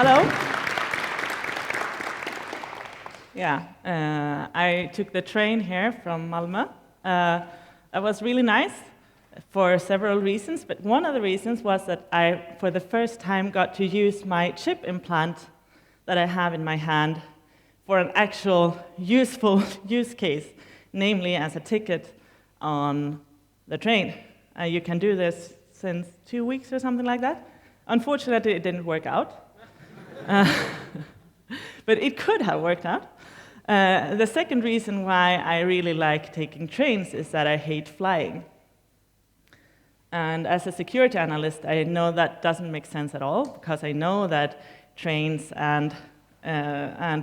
Hello. Yeah, I took the train here from Malmö. It was really nice for several reasons, but one of the reasons was that I, for the first time, got to use my chip implant that I have in my hand for an actual useful use case, namely as a ticket on the train. You can do this since 2 weeks or something like that. Unfortunately, it didn't work out. But it could have worked out. The second reason why I really like taking trains is that I hate flying. And as a security analyst, I know that doesn't make sense at all, because I know that trains and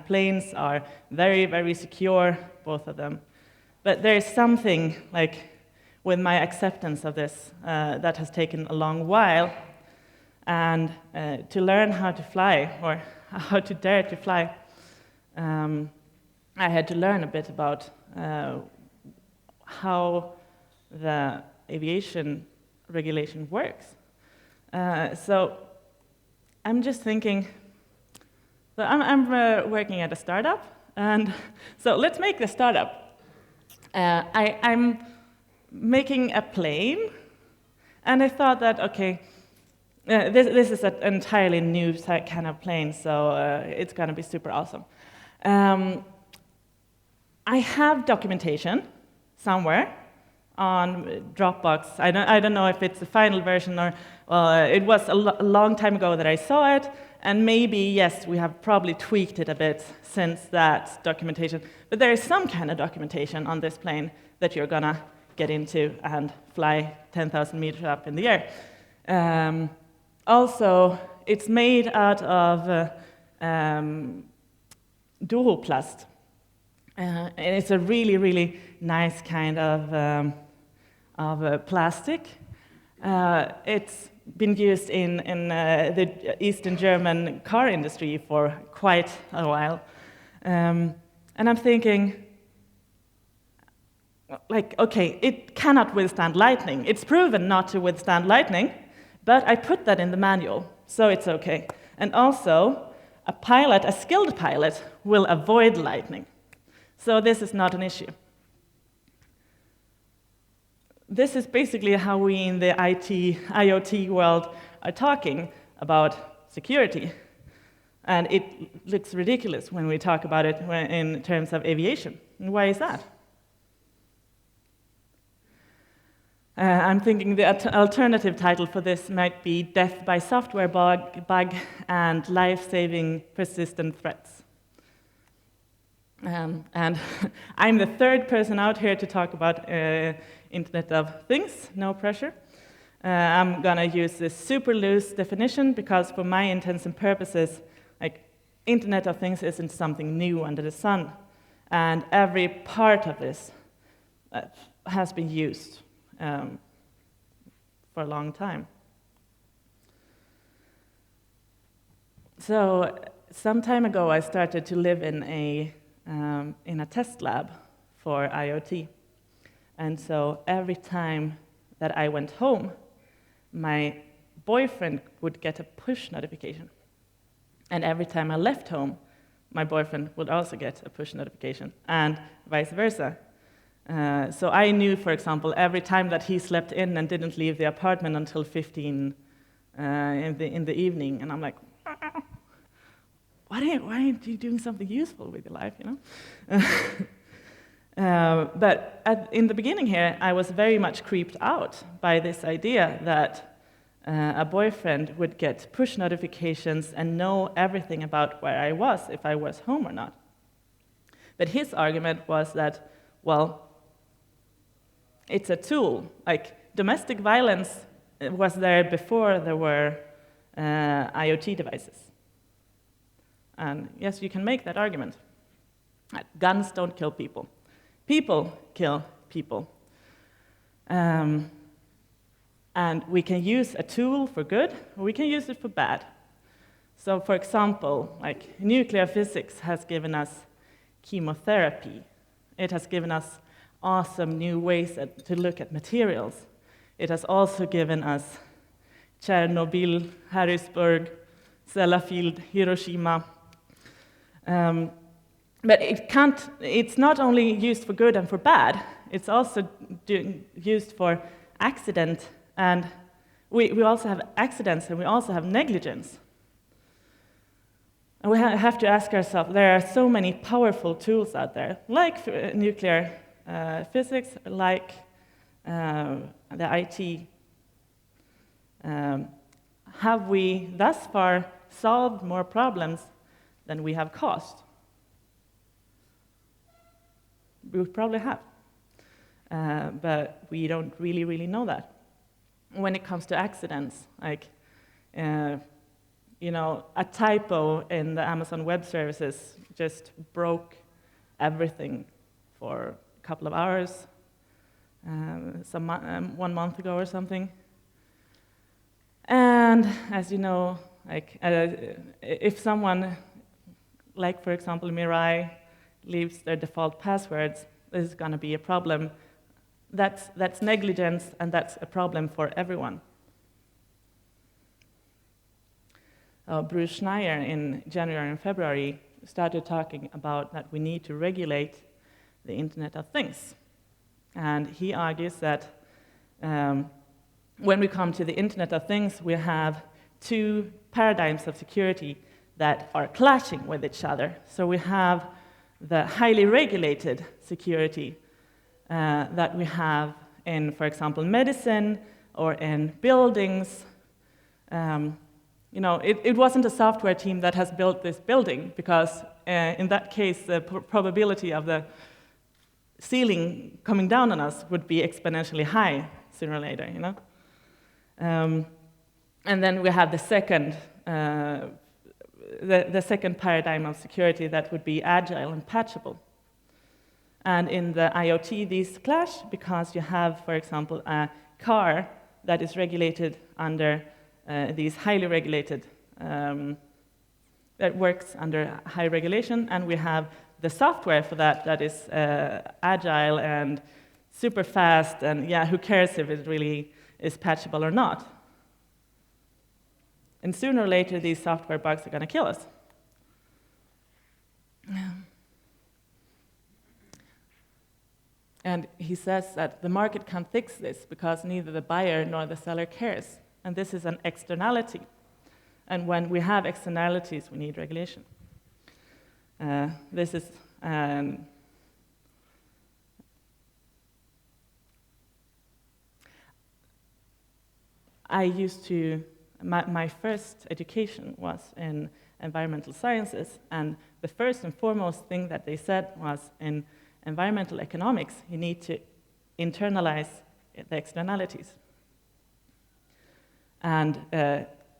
planes are very, very secure, both of them. But there is something like with my acceptance of this that has taken a long while. And to learn how to fly, or how to dare to fly, I had to learn a bit about how the aviation regulation works. So I'm just thinking, so I'm working at a startup, and so let's make the startup. I'm making a plane, and I thought that, okay, this is an entirely new kind of plane, so it's going to be super awesome. I have documentation somewhere on Dropbox. I don't know if it's the final version or it was a long time ago that I saw it, and maybe, yes, we have probably tweaked it a bit since that documentation. But there is some kind of documentation on this plane that you're going to get into and fly 10,000 meters up in the air. Also, it's made out of duoplast. And it's a really, really nice kind of plastic. It's been used in the Eastern German car industry for quite a while. And I'm thinking, like, okay, it cannot withstand lightning. It's proven not to withstand lightning, but I put that in the manual, so it's okay. And also, a skilled pilot, will avoid lightning. So this is not an issue. This is basically how we in the IoT world are talking about security. And it looks ridiculous when we talk about it in terms of aviation. And why is that? I'm thinking the alternative title for this might be Death by Software Bug and Life-Saving Persistent Threats. And I'm the third person out here to talk about Internet of Things, no pressure. I'm going to use this super loose definition because for my intents and purposes, like, Internet of Things isn't something new under the sun. And every part of this has been used for a long time. So some time ago, I started to live in a test lab for IoT. And so every time that I went home, my boyfriend would get a push notification. And every time I left home, my boyfriend would also get a push notification, and vice versa. So I knew, for example, every time that he slept in and didn't leave the apartment until 15 in the evening, and I'm like, why aren't you doing something useful with your life, you know? But in the beginning here, I was very much creeped out by this idea that a boyfriend would get push notifications and know everything about where I was, if I was home or not. But his argument was that, well, it's a tool. Like, domestic violence was there before there were IoT devices. And yes, you can make that argument. Guns don't kill people. People kill people. And we can use a tool for good, or we can use it for bad. So, for example, like, nuclear physics has given us chemotherapy. It has given us awesome new ways to look at materials. It has also given us Chernobyl, Harrisburg, Sellafield, Hiroshima. But it's not only used for good and for bad, it's also used for accident, and we also have accidents and we also have negligence. And we have to ask ourselves, there are so many powerful tools out there, like nuclear physics, like the IT. Have we thus far solved more problems than we have caused? We probably have, but we don't really know that. When it comes to accidents, like a typo in the Amazon Web Services just broke everything for a couple of hours, 1 month ago or something. And as you know, if someone, like for example Mirai, leaves their default passwords, this is going to be a problem. That's negligence, and that's a problem for everyone. Bruce Schneier in January and February started talking about that we need to regulate the Internet of Things. And he argues that when we come to the Internet of Things, we have two paradigms of security that are clashing with each other. So we have the highly regulated security that we have in, for example, medicine or in buildings. It wasn't a software team that has built this building, because in that case, the probability of the ceiling coming down on us would be exponentially high sooner or later, And then we have the second the second paradigm of security that would be agile and patchable. And in the IoT, these clash because you have, for example, a car that is regulated under these highly regulated, that works under high regulation, and we have the software for that is agile and super fast, and who cares if it really is patchable or not? And sooner or later, these software bugs are going to kill us. And he says that the market can't fix this because neither the buyer nor the seller cares. And this is an externality. And when we have externalities, we need regulation. This is my first education was in environmental sciences, and the first and foremost thing that they said was, in environmental economics, you need to internalize the externalities. And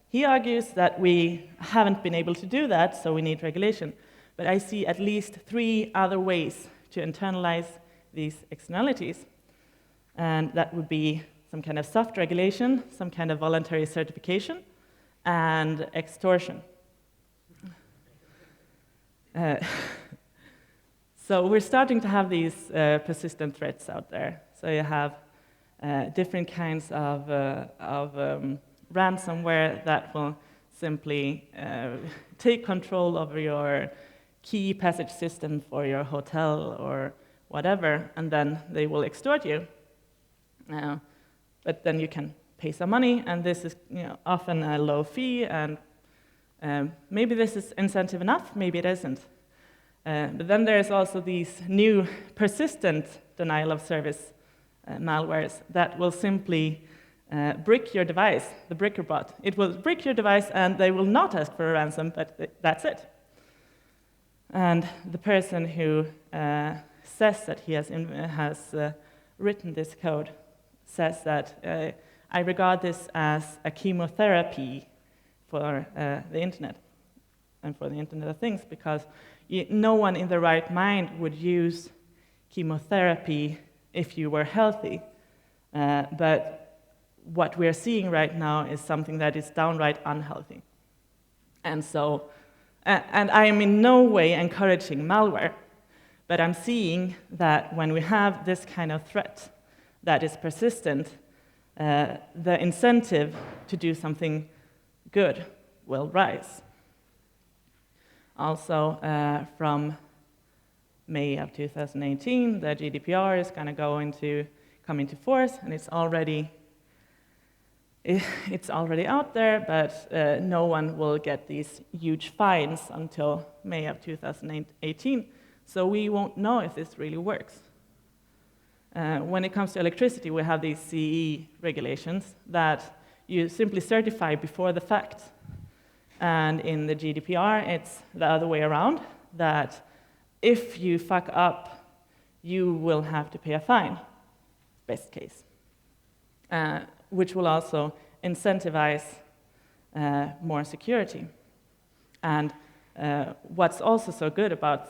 he argues that we haven't been able to do that, so we need regulation. But I see at least 3 other ways to internalize these externalities, and that would be some kind of soft regulation, some kind of voluntary certification, and extortion. So we're starting to have these persistent threats out there. So you have different kinds of ransomware that will simply take control over your key passage system for your hotel or whatever, and then they will extort you. But then you can pay some money, and this is often a low fee, and maybe this is incentive enough, maybe it isn't. But then there's also these new persistent denial of service malwares that will simply brick your device, the bricker bot. It will brick your device, and they will not ask for a ransom, but that's it. And the person who says that he has written this code says that I regard this as a chemotherapy for the internet and for the Internet of Things, because no one in the right mind would use chemotherapy if you were healthy. But what we're seeing right now is something that is downright unhealthy. And so, and I am in no way encouraging malware, but I'm seeing that when we have this kind of threat that is persistent, the incentive to do something good will rise. Also, from May of 2018, the GDPR is going to come into force, and it's already out there, but no one will get these huge fines until May of 2018. So we won't know if this really works. When it comes to electricity, we have these CE regulations that you simply certify before the fact. And in the GDPR, it's the other way around, that if you fuck up, you will have to pay a fine, best case, which will also incentivize more security. And what's also so good about,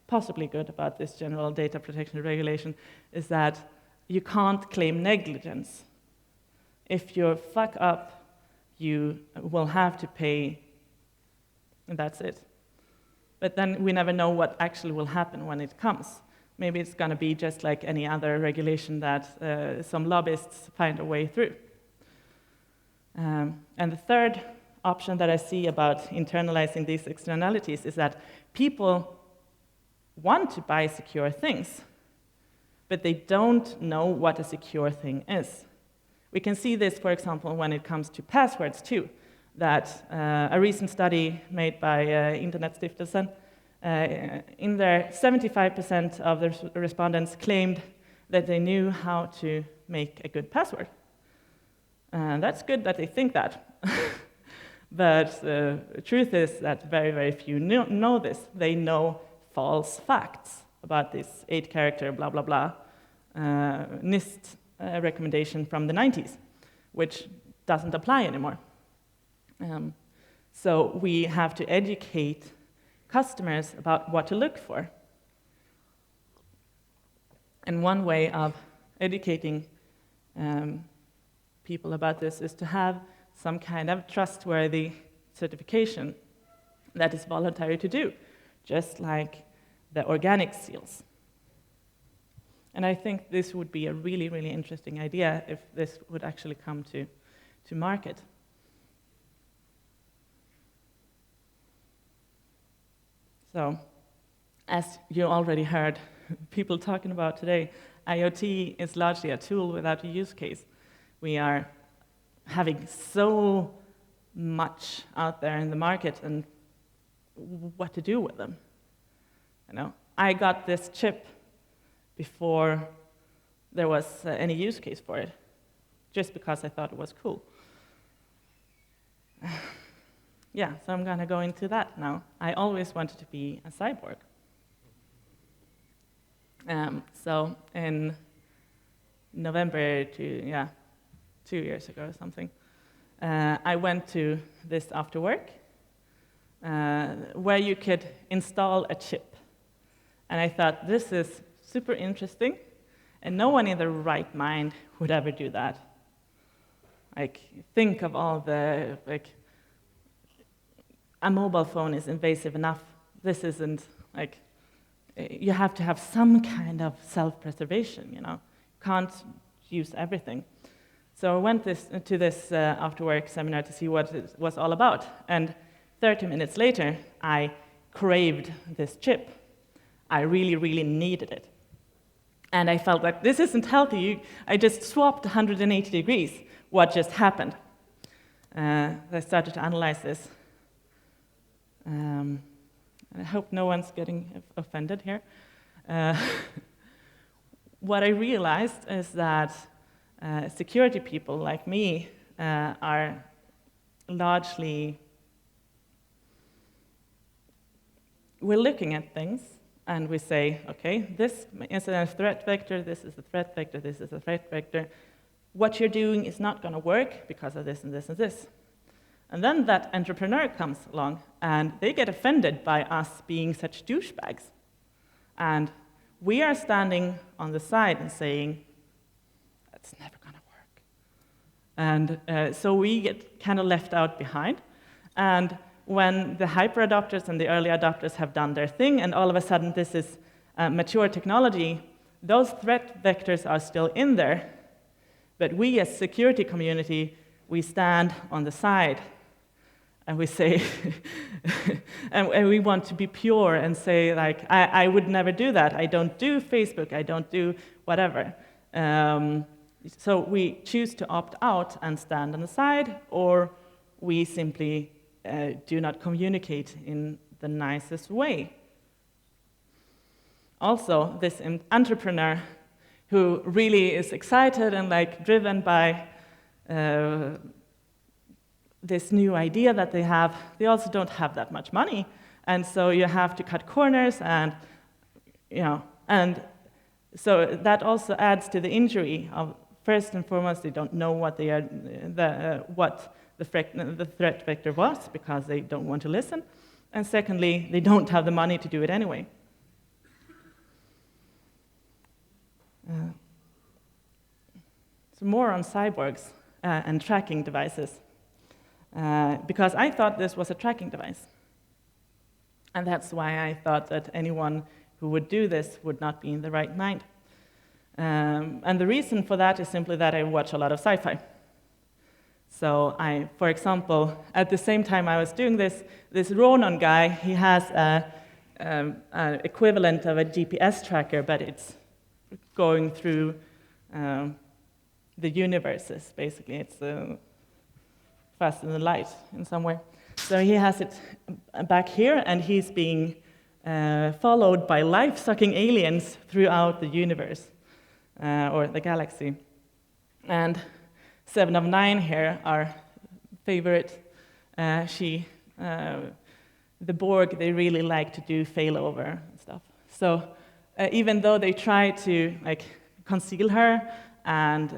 possibly good about this general data protection regulation is that you can't claim negligence. If you fuck up, you will have to pay, and that's it. But then we never know what actually will happen when it comes. Maybe it's going to be just like any other regulation that some lobbyists find a way through. And the third option that I see about internalizing these externalities is that people want to buy secure things, but they don't know what a secure thing is. We can see this, for example, when it comes to passwords too, that a recent study made by Internetstiftelsen, in there 75% of the respondents claimed that they knew how to make a good password. And that's good that they think that. But the truth is that very, very few know this. They know false facts about this 8-character blah, blah, blah NIST recommendation from the 90s, which doesn't apply anymore. So we have to educate customers about what to look for. And one way of educating people about this is to have some kind of trustworthy certification that is voluntary to do, just like the organic seals. And I think this would be a really, really interesting idea if this would actually come to market. So, as you already heard people talking about today, IoT is largely a tool without a use case. We are having so much out there in the market and what to do with them. You know, I got this chip before there was any use case for it, just because I thought it was cool. Yeah, so I'm going to go into that now. I always wanted to be a cyborg. So in November, 2 years ago or something, I went to this after work, where you could install a chip. And I thought, this is super interesting, and no one in their right mind would ever do that. Like, think of all the, like, a mobile phone is invasive enough. This isn't, like, you have to have some kind of self-preservation, you know. Can't use everything. So I went to this after-work seminar to see what it was all about. And 30 minutes later, I craved this chip. I really, really needed it. And I felt like, this isn't healthy. I just swapped 180 degrees. What just happened? I started to analyze this. I hope no one's getting offended here. What I realized is that security people like me are largely, we're looking at things and we say, okay, this is a threat vector, this is a threat vector, this is a threat vector. What you're doing is not going to work because of this and this and this. And then that entrepreneur comes along, and they get offended by us being such douchebags. And we are standing on the side and saying, that's never going to work. And so we get kind of left out behind. And when the hyper adopters and the early adopters have done their thing, and all of a sudden this is mature technology, those threat vectors are still in there. But we as security community, we stand on the side. and we say, and we want to be pure and say, like, I would never do that. I don't do Facebook. I don't do whatever. So we choose to opt out and stand on the side, or we simply do not communicate in the nicest way. Also, this entrepreneur who really is excited and like driven by this new idea that they also don't have that much money, and so you have to cut corners, and and so that also adds to the injury of, first and foremost, they don't know what they are, what the threat vector was, because they don't want to listen, and secondly, they don't have the money to do it anyway. So more on cyborgs and tracking devices. Because I thought this was a tracking device. And that's why I thought that anyone who would do this would not be in the right mind. And the reason for that is simply that I watch a lot of sci-fi. So for example, at the same time I was doing this Ronan guy, he has an equivalent of a GPS tracker, but it's going through the universes, basically. It's faster than light in some way. So he has it back here, and he's being followed by life-sucking aliens throughout the universe, or the galaxy. And 7 of 9 here, our favorite, the Borg, they really like to do failover and stuff. So even though they try to conceal her and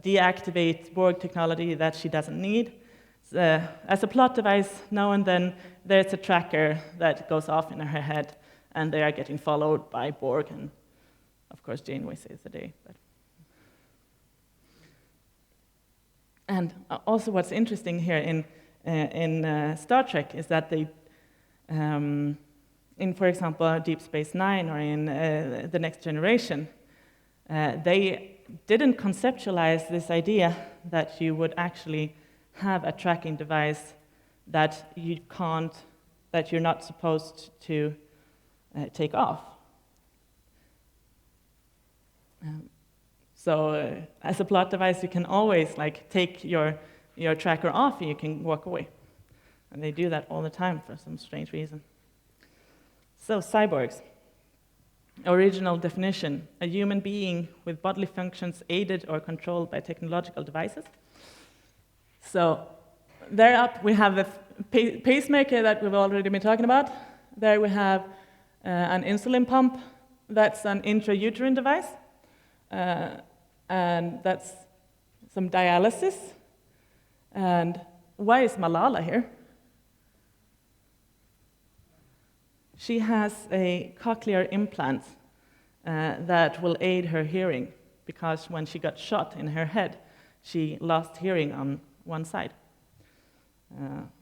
deactivate Borg technology that she doesn't need, as a plot device, now and then there's a tracker that goes off in her head, and they are getting followed by Borg, and of course Janeway saves the day. And also what's interesting here in Star Trek is that they, in, for example, Deep Space Nine or in The Next Generation, they didn't conceptualize this idea that you would actually have a tracking device that you're not supposed to take off. So as a plot device, you can always take your tracker off and you can walk away. And they do that all the time for some strange reason. So cyborgs. Original definition: a human being with bodily functions aided or controlled by technological devices. So there up we have the pacemaker that we've already been talking about. There we have an insulin pump. That's an intrauterine device. And that's some dialysis. And why is Malala here? She has a cochlear implant that will aid her hearing, because when she got shot in her head, she lost hearing on one side.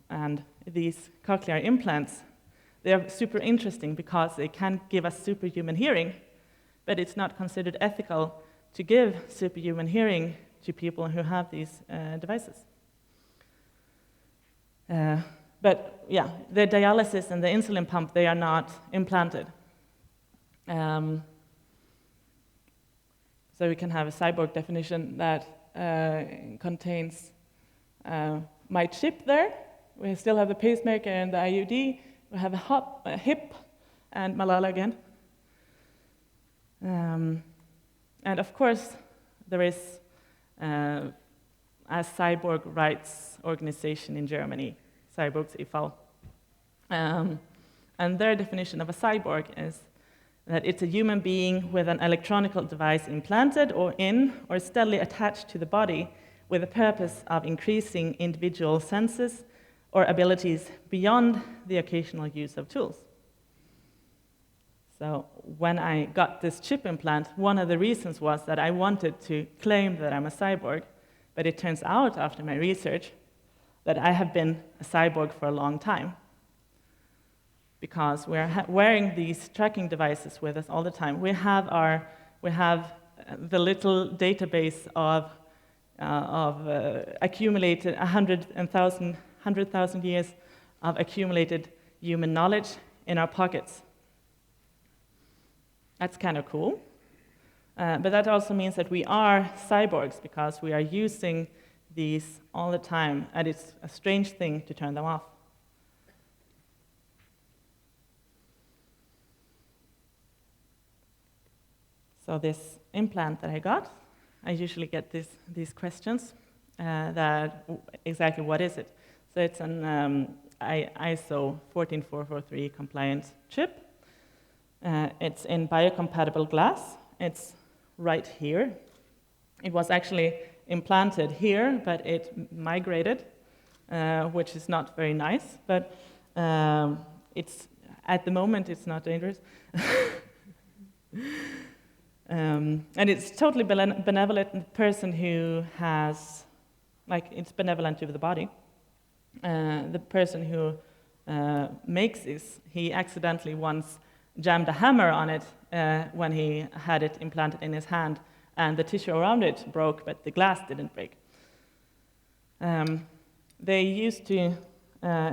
And these cochlear implants, they are super interesting because they can give us superhuman hearing, but it's not considered ethical to give superhuman hearing to people who have these devices. But yeah, the dialysis and the insulin pump, they are not implanted. So we can have a cyborg definition that contains my chip there. We still have the pacemaker and the IUD. We have a hip and Malala again. And of course, there is a cyborg rights organization in Germany, Cyborgs e.V. And their definition of a cyborg is that it's a human being with an electronic device implanted or steadily attached to the body with the purpose of increasing individual senses or abilities beyond the occasional use of tools. So when I got this chip implant, one of the reasons was that I wanted to claim that I'm a cyborg, but it turns out after my research that I have been a cyborg for a long time, because we're wearing these tracking devices with us all the time. We have the little database of accumulated 100,000 years of accumulated human knowledge in our pockets. That's kind of cool. But that also means that we are cyborgs because we are using these all the time, and it's a strange thing to turn them off. So this implant that I got, I usually get these questions. That exactly what is it? So it's an ISO 14443 compliant chip. It's in biocompatible glass. It's right here. It was actually implanted here, but it migrated, which is not very nice. But it's at the moment it's not dangerous. And it's totally benevolent person who has, like, it's benevolent to the body. The person who makes this, he accidentally once jammed a hammer on it when he had it implanted in his hand, and the tissue around it broke, but the glass didn't break. They used to,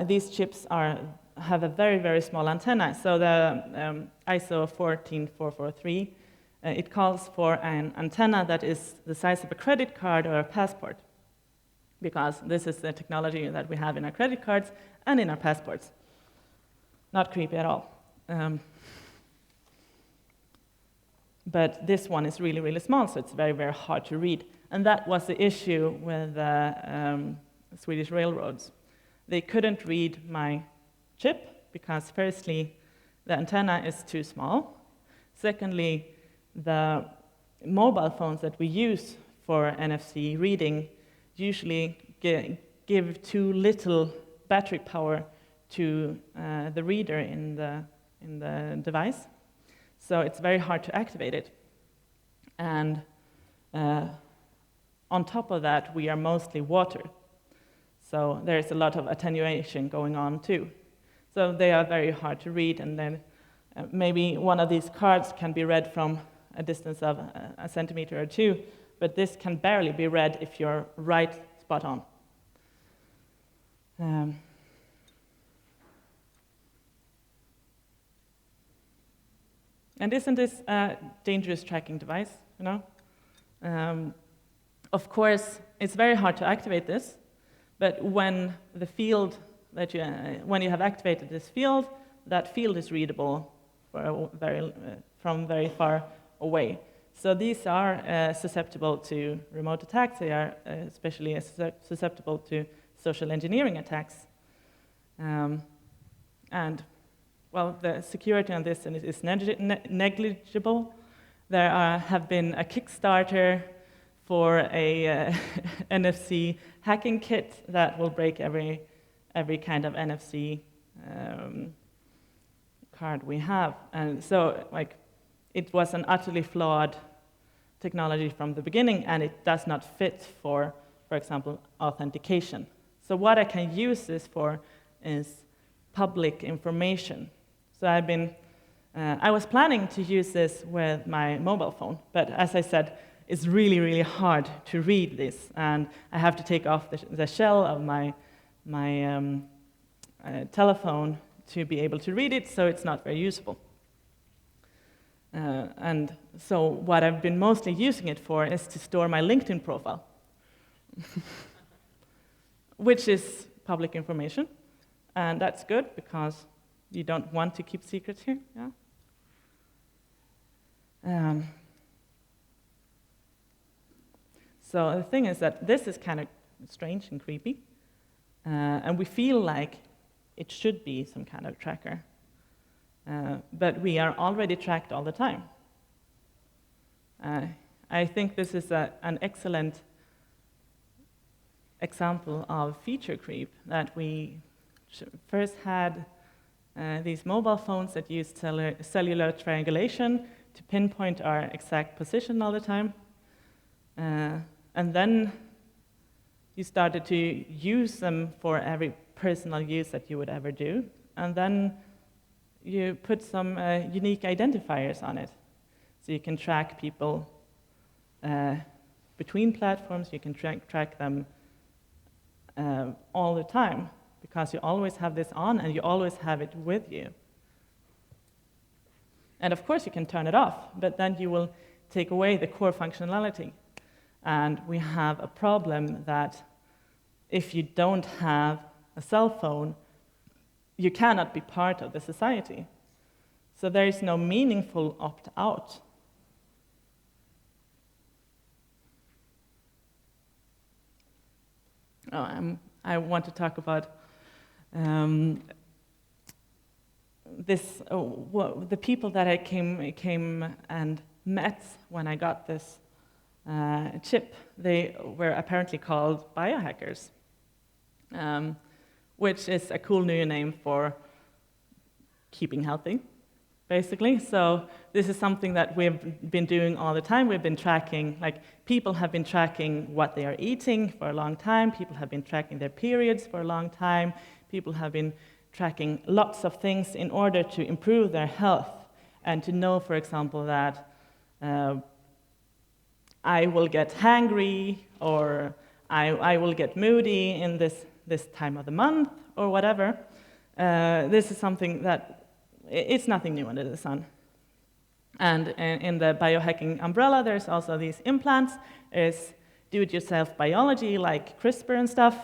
these chips have a very, very small antenna. So the ISO 14443, it calls for an antenna that is the size of a credit card or a passport, because this is the technology that we have in our credit cards and in our passports. Not creepy at all. But this one is really, really small, so it's very, very hard to read. And that was the issue with Swedish railroads. They couldn't read my chip because, firstly, the antenna is too small. Secondly, the mobile phones that we use for NFC reading usually give too little battery power to the reader in the device. So it's very hard to activate it. And on top of that, we are mostly water. So there's a lot of attenuation going on too. So they are very hard to read, and then maybe one of these cards can be read from a distance of a centimeter or two, but this can barely be read if you're right spot on. And isn't this a dangerous tracking device, you know? Of course, it's very hard to activate this, but when the field that when you have activated this field, that field is readable from very far away. So these are susceptible to remote attacks. They are especially susceptible to social engineering attacks. And well, the security on this is negligible. There have been a Kickstarter for a NFC hacking kit that will break every kind of NFC card we have. And so, like, it was an utterly flawed technology from the beginning, and it does not fit for example, authentication. So what I can use this for is public information. So I was planning to use this with my mobile phone, but as I said, it's really, really hard to read this, and I have to take off the shell of my telephone to be able to read it, so it's not very usable. And so what I've been mostly using it for is to store my LinkedIn profile, which is public information, and that's good because you don't want to keep secrets here. Yeah. So the thing is that this is kind of strange and creepy, and we feel like it should be some kind of tracker. But we are already tracked all the time. I think this is an excellent example of feature creep, that we first had these mobile phones that used cellular triangulation to pinpoint our exact position all the time. And then you started to use them for every personal use that you would ever do. And then you put some unique identifiers on it. So you can track people between platforms. You can track them all the time, because you always have this on and you always have it with you. And of course you can turn it off, but then you will take away the core functionality. And we have a problem that if you don't have a cell phone, you cannot be part of the society. So there is no meaningful opt-out. I want to talk about the people that I came and met when I got this chip. They were apparently called biohackers, which is a cool new name for keeping healthy, basically. So this is something that we've been doing all the time. We've been tracking, like, people have been tracking what they are eating for a long time. People have been tracking their periods for a long time. People have been tracking lots of things in order to improve their health and to know, for example, that I will get hangry, or I will get moody in this time of the month, or whatever. This is something that, it's nothing new under the sun. And in the biohacking umbrella, there's also these implants. There's do-it-yourself biology, like CRISPR and stuff,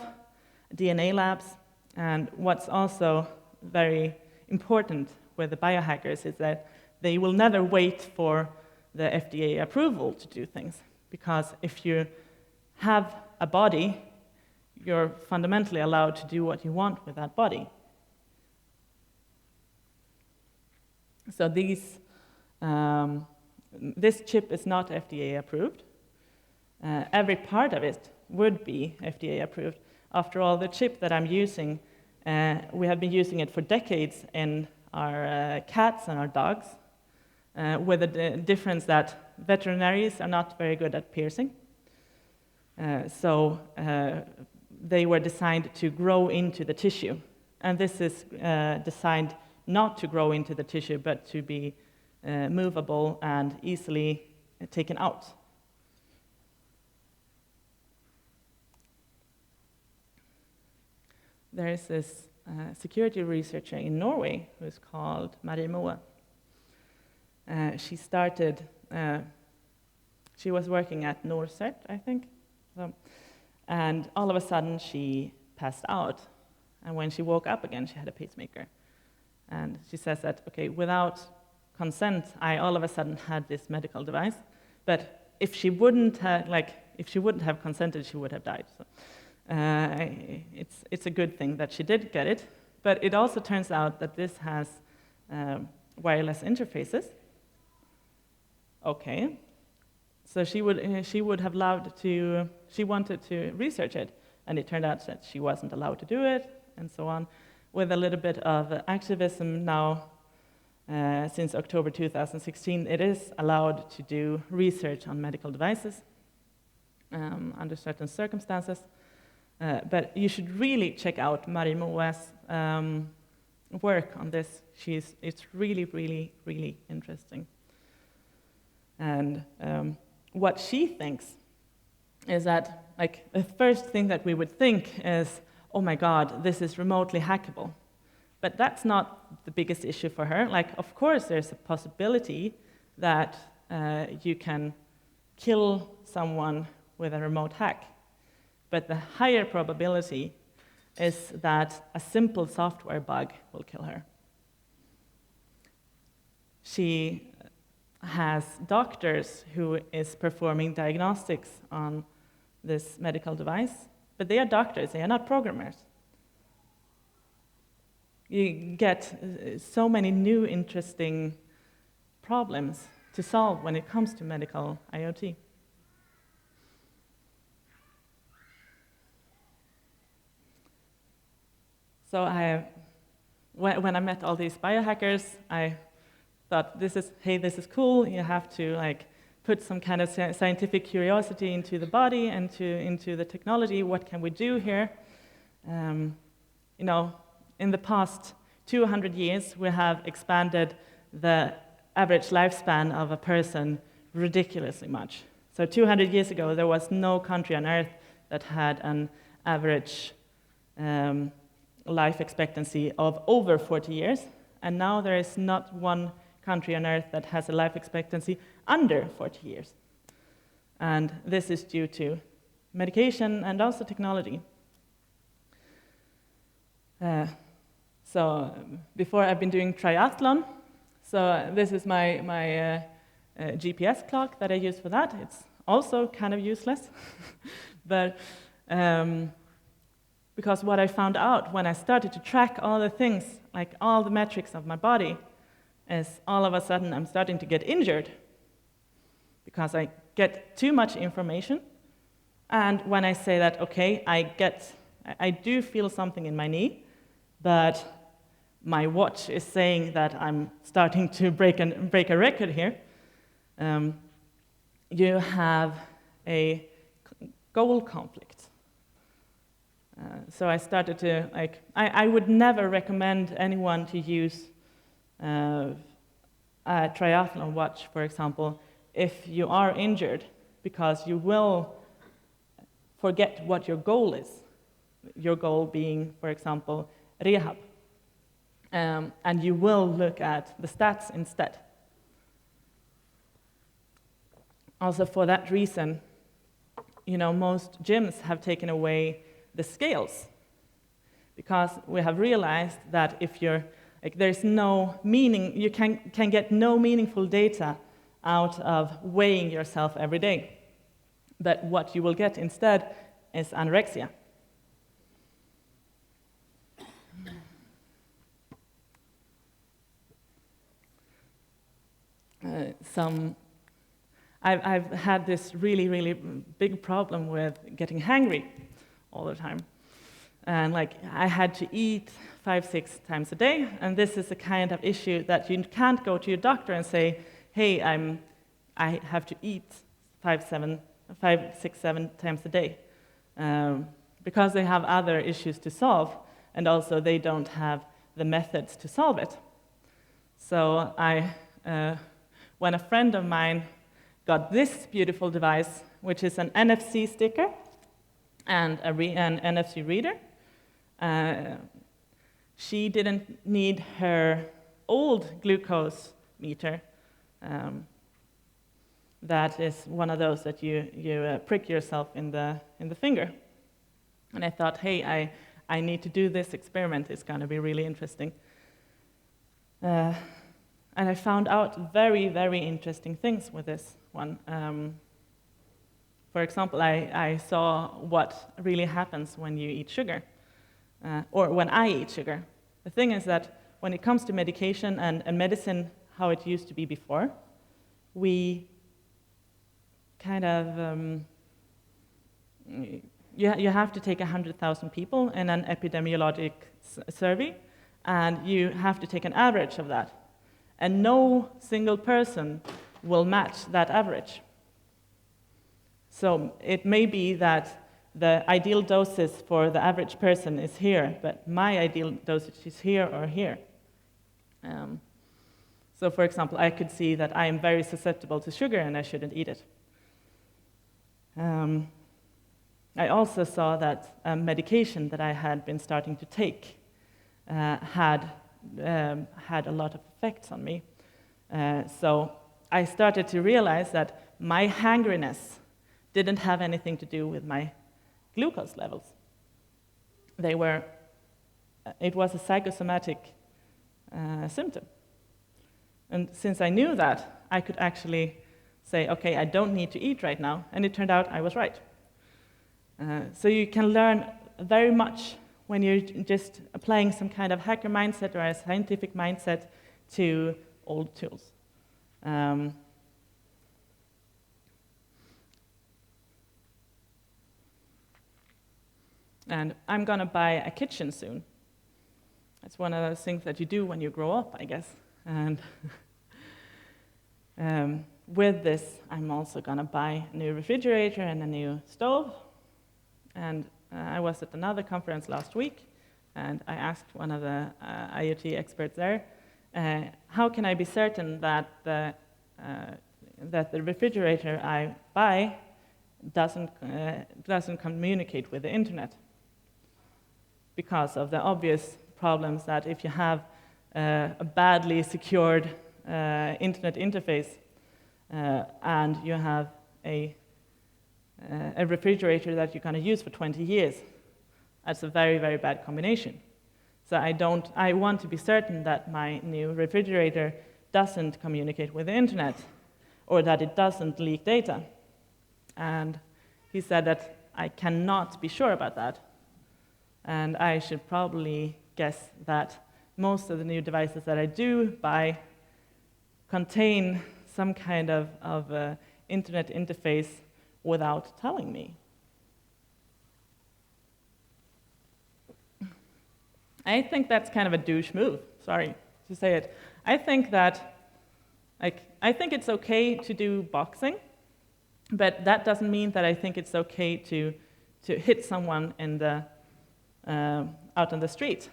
DNA labs. And what's also very important with the biohackers is that they will never wait for the FDA approval to do things. Because if you have a body, you're fundamentally allowed to do what you want with that body. So this chip is not FDA approved. Every part of it would be FDA approved. After all, the chip that I'm using, we have been using it for decades in our cats and our dogs, with the difference that veterinarians are not very good at piercing. So they were designed to grow into the tissue. And this is designed not to grow into the tissue, but to be movable and easily taken out. There is this security researcher in Norway who's called Marie Moe. She was working at Norcert, I think. And all of a sudden she passed out. And when she woke up again, she had a pacemaker. And she says that, okay, without consent, I all of a sudden had this medical device. But if she wouldn't have consented, she would have died. So, it's a good thing that she did get it. But it also turns out that this has wireless interfaces. Okay. So she would have loved to, she wanted to research it, and it turned out that she wasn't allowed to do it, and so on. With a little bit of activism now, since October 2016, it is allowed to do research on medical devices under certain circumstances. But you should really check out Marie Moe's work on this. It's really, really, really interesting. And what she thinks is that, like, the first thing that we would think is, oh my God, this is remotely hackable. But that's not the biggest issue for her. Like, of course, there's a possibility that you can kill someone with a remote hack. But the higher probability is that a simple software bug will kill her. She has doctors who is performing diagnostics on this medical device, but they are doctors, they are not programmers. You get so many new interesting problems to solve when it comes to medical IoT. So when I met all these biohackers, I thought, this is cool. You have to put some kind of scientific curiosity into the body and into the technology. What can we do here? In the past 200 years, we have expanded the average lifespan of a person ridiculously much. So 200 years ago, there was no country on Earth that had an average life expectancy of over 40 years, and now there is not one country on Earth that has a life expectancy under 40 years. And this is due to medication and also technology. So before I've been doing triathlon, so this is my GPS clock that I use for that. It's also kind of useless, but because what I found out when I started to track all the things, like all the metrics of my body, is all of a sudden I'm starting to get injured because I get too much information. And when I say that, okay, I do feel something in my knee, but my watch is saying that I'm starting to break a record here, you have a goal conflict. So I started to, I would never recommend anyone to use a triathlon watch, for example, if you are injured, because you will forget what your goal is. Your goal being, for example, rehab. And you will look at the stats instead. Also, for that reason, most gyms have taken away the scales, because we have realized that if there's no meaning, you can get no meaningful data out of weighing yourself every day. But what you will get instead is anorexia. I've had this really, really big problem with getting hangry all the time. And I had to eat 5-6 times a day, and this is the kind of issue that you can't go to your doctor and say, hey, I have to eat 5-6-7 times a day, because they have other issues to solve, and also they don't have the methods to solve it. So when a friend of mine got this beautiful device, which is an NFC sticker and an NFC reader, she didn't need her old glucose meter. That is one of those that you prick yourself in the finger. And I thought, hey, I need to do this experiment. It's going to be really interesting. And I found out very, very interesting things with this one. For example, I saw what really happens when you eat sugar, or when I eat sugar. The thing is that when it comes to medication and medicine, how it used to be before, we kind of, you have to take 100,000 people in an epidemiologic survey, and you have to take an average of that. And no single person will match that average. So it may be that the ideal doses for the average person is here, but my ideal dosage is here or here. So for example, I could see that I am very susceptible to sugar and I shouldn't eat it. I also saw that medication that I had been starting to take had a lot of effects on me. So I started to realize that my hangriness didn't have anything to do with my glucose levels. It was a psychosomatic symptom. And since I knew that, I could actually say, okay, I don't need to eat right now, and it turned out I was right. So you can learn very much when you're just applying some kind of hacker mindset or a scientific mindset to old tools. And I'm going to buy a kitchen soon. That's one of those things that you do when you grow up, I guess. And with this, I'm also going to buy a new refrigerator and a new stove. And I was at another conference last week, and I asked one of the IoT experts there, how can I be certain that the refrigerator I buy doesn't communicate with the internet? because of the obvious problems that if you have a badly secured internet interface and you have a refrigerator that you're going to use for 20 years, that's a very, very bad combination. So I want to be certain that my new refrigerator doesn't communicate with the internet, or that it doesn't leak data. And he said that I cannot be sure about that. And I should probably guess that most of the new devices that I do buy contain some kind of internet interface without telling me. I think that's kind of a douche move, sorry to say it. I think it's okay to do boxing, but that doesn't mean that I think it's okay to hit someone out on the street.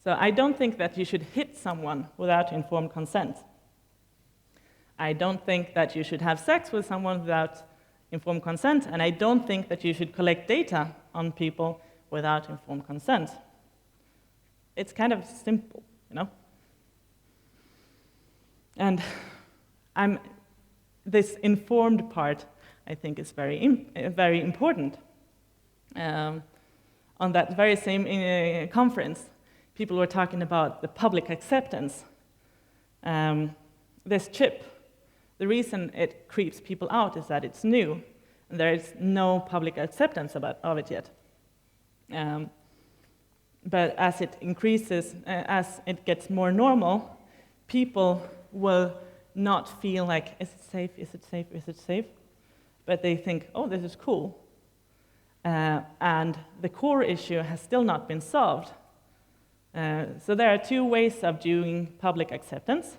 So I don't think that you should hit someone without informed consent. I don't think that you should have sex with someone without informed consent, and I don't think that you should collect data on people without informed consent. It's kind of simple, you know? And this informed part, I think, is very important. On that very same conference, people were talking about the public acceptance. This chip, the reason it creeps people out is that it's new, and there is no public acceptance of it yet. But as it increases, as it gets more normal, people will not feel like, is it safe, is it safe, is it safe? But they think, oh, this is cool. And the core issue has still not been solved. So there are two ways of doing public acceptance.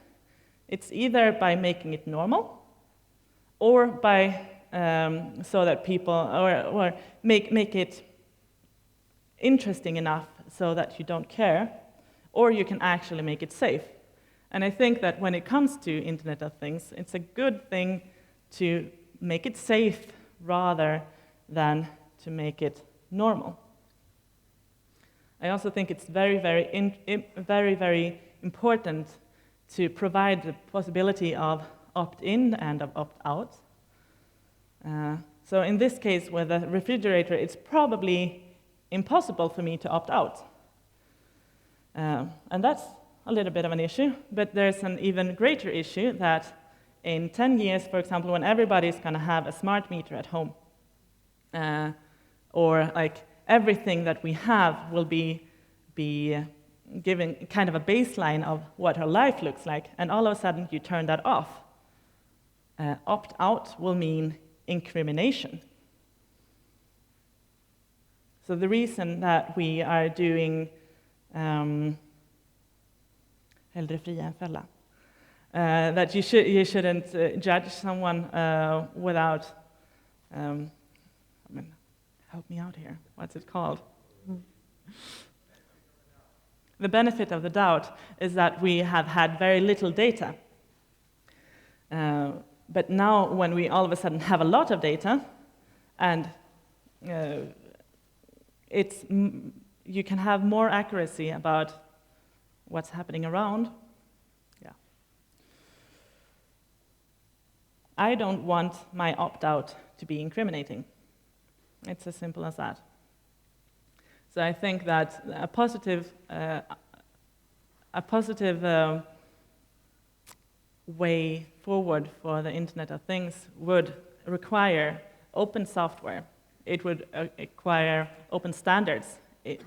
It's either by making it normal, or by so that people, or make it interesting enough so that you don't care, or you can actually make it safe. And I think that when it comes to Internet of Things, it's a good thing to make it safe rather than to make it normal. I also think it's very, very important to provide the possibility of opt-in and of opt-out. So in this case, with a refrigerator, it's probably impossible for me to opt out. And that's a little bit of an issue, but there's an even greater issue that in 10 years, for example, when everybody's going to have a smart meter at home, or like everything that we have will be given kind of a baseline of what our life looks like, and all of a sudden you turn that off. Opt-out will mean incrimination. So the reason that we are doing hellre fria än fälla, that you shouldn't judge someone without, help me out here, what's it called? The benefit of the doubt is that we have had very little data. But now when we all of a sudden have a lot of data, and you can have more accuracy about what's happening around. Yeah. I don't want my opt-out to be incriminating. It's as simple as that. So I think that a positive way forward for the Internet of Things would require open software. It would require open standards.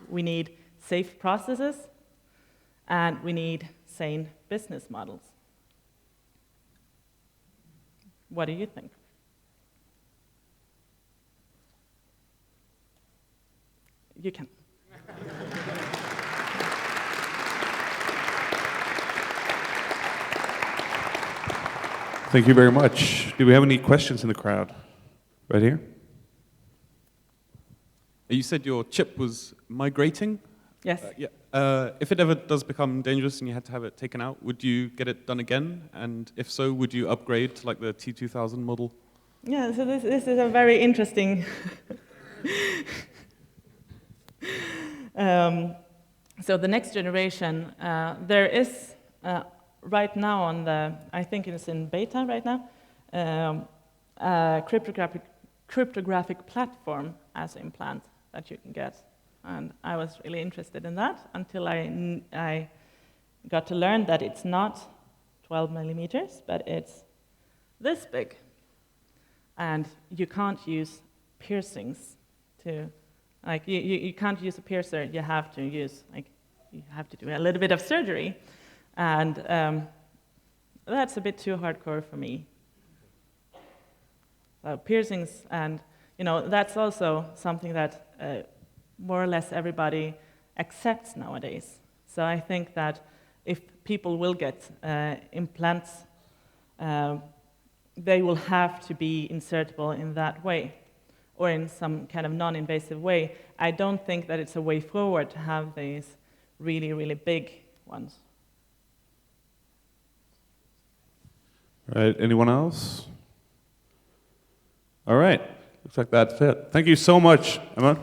We need safe processes, and we need sane business models. What do you think? You can. Thank you very much. Do we have any questions in the crowd? Right here. You said your chip was migrating? Yes. If it ever does become dangerous and you had to have it taken out, would you get it done again? And if so, would you upgrade to like the T2000 model? Yeah, so this is a very interesting So the next generation, there is right now on the, I think it's in beta right now, a cryptographic platform as implant that you can get. And I was really interested in that until I got to learn that it's not 12 millimeters, but it's this big. And you can't use piercings to, like, you can't use a piercer, you have to use, like, you have to do a little bit of surgery. And that's a bit too hardcore for me. So piercings, and, you know, that's also something that more or less everybody accepts nowadays. So I think that if people will get implants, they will have to be insertable in that way, or in some kind of non-invasive way. I don't think that it's a way forward to have these really, really big ones. All right, anyone else? All right, looks like that's it. Thank you so much, Emma.